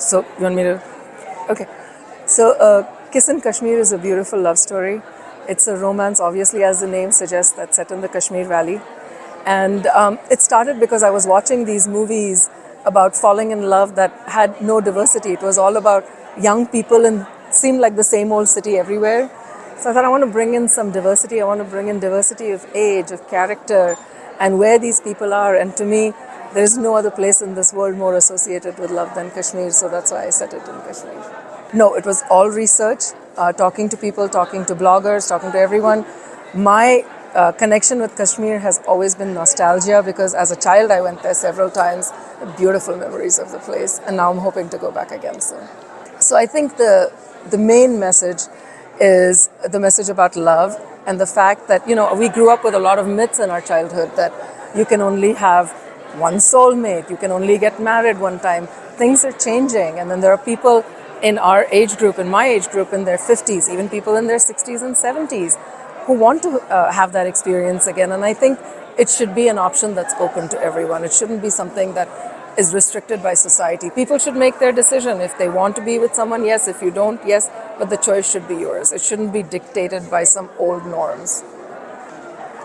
So, you want me to? Okay. So, Kiss in Kashmir is a beautiful love story. It's a romance, obviously, as the name suggests, that's set in the Kashmir Valley. And it started because I was watching these movies about falling in love that had no diversity. It was all about young people and seemed like the same old city everywhere. So I thought I want to bring in some diversity. I want to bring in diversity of age, of character, and where these people are. And to me, there is no other place in this world more associated with love than Kashmir. So that's why I set it in Kashmir. No, it was all research, talking to people, talking to bloggers, talking to everyone. My connection with Kashmir has always been nostalgia because as a child I went there several times. Beautiful memories of the place, and now I'm hoping to go back again soon. So I think the main message is the message about love and the fact that, we grew up with a lot of myths in our childhood that you can only have one soulmate, you can only get married one time. Things are changing, and then there are people in our age group, in my age group, in their 50s, even people in their 60s and 70s who want to have that experience again. And I think it should be an option that's open to everyone. It shouldn't be something that is restricted by society. People should make their decision. If they want to be with someone, yes. If you don't, yes. But the choice should be yours. It shouldn't be dictated by some old norms.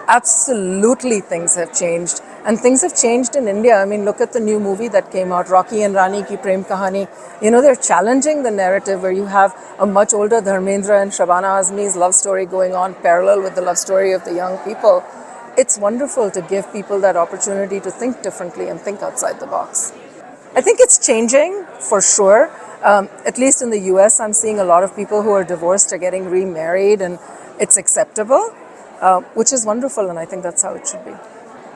Absolutely, things have changed. And things have changed in India. I mean, look at the new movie that came out, Rocky and Rani Ki Prem Kahani. They're challenging the narrative where you have a much older Dharmendra and Shabana Azmi's love story going on parallel with the love story of the young people. It's wonderful to give people that opportunity to think differently and think outside the box. I think it's changing for sure. At least in the US, I'm seeing a lot of people who are divorced are getting remarried, and it's acceptable, which is wonderful, and I think that's how it should be.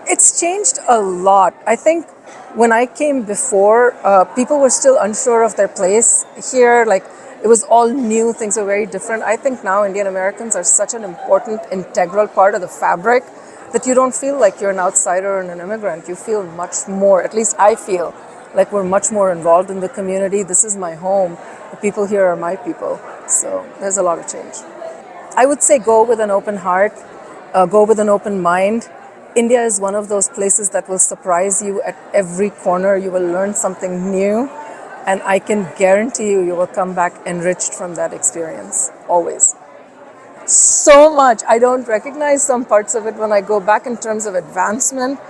It's changed a lot. I think when I came before, people were still unsure of their place here. Like, it was all new, things were very different. I think now Indian Americans are such an important, integral part of the fabric that you don't feel like you're an outsider and an immigrant. You feel much more, at least I feel, like we're much more involved in the community. This is my home. The people here are my people. So there's a lot of change. I would say go with an open heart, go with an open mind. India is one of those places that will surprise you at every corner. You will learn something new, and I can guarantee you will come back enriched from that experience, always. So much. I don't recognize some parts of it when I go back in terms of advancement.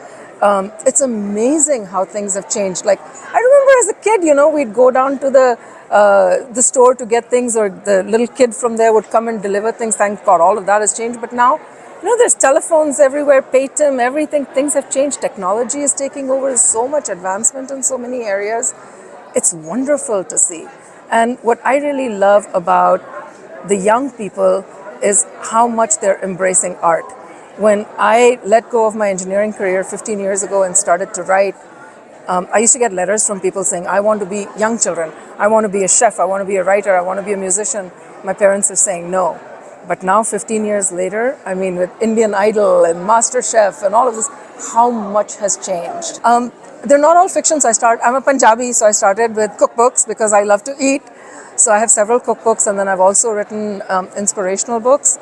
It's amazing how things have changed. Like, I remember as a kid, we'd go down to the store to get things, or the little kid from there would come and deliver things. Thank God, all of that has changed. But now, there's telephones everywhere, Paytm, everything. Things have changed. Technology is taking over. There's so much advancement in so many areas. It's wonderful to see. And what I really love about the young people is how much they're embracing art. When I let go of my engineering career 15 years ago and started to write, I used to get letters from people saying, I want to be young children. I want to be a chef. I want to be a writer. I want to be a musician. My parents are saying no. But now, 15 years later, with Indian Idol and Master Chef and all of this, how much has changed. They're not all fiction. I'm a Punjabi, so I started with cookbooks because I love to eat. So I have several cookbooks, and then I've also written inspirational books.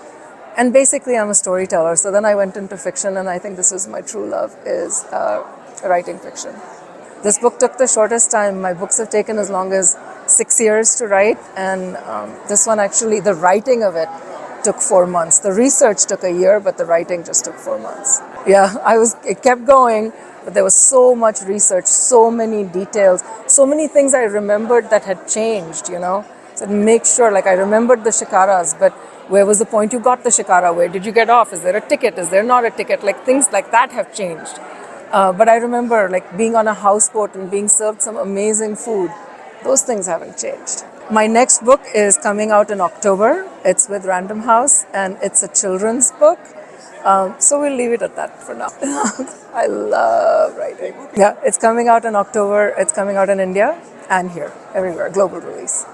And basically, I'm a storyteller. So then I went into fiction, and I think this is my true love, is writing fiction. This book took the shortest time. My books have taken as long as 6 years to write. And this one, actually, the writing of it took 4 months. The research took a year, but the writing just took 4 months. Yeah, it kept going, but there was so much research, so many details, so many things I remembered that had changed, So make sure, I remembered the shikaras, but where was the point you got the shikara? Where did you get off? Is there a ticket? Is there not a ticket? Things like that have changed. But I remember being on a houseboat and being served some amazing food. Those things haven't changed. My next book is coming out in October. It's with Random House, and it's a children's book. So we'll leave it at that for now. I love writing. Yeah, it's coming out in October. It's coming out in India and here, everywhere, global release.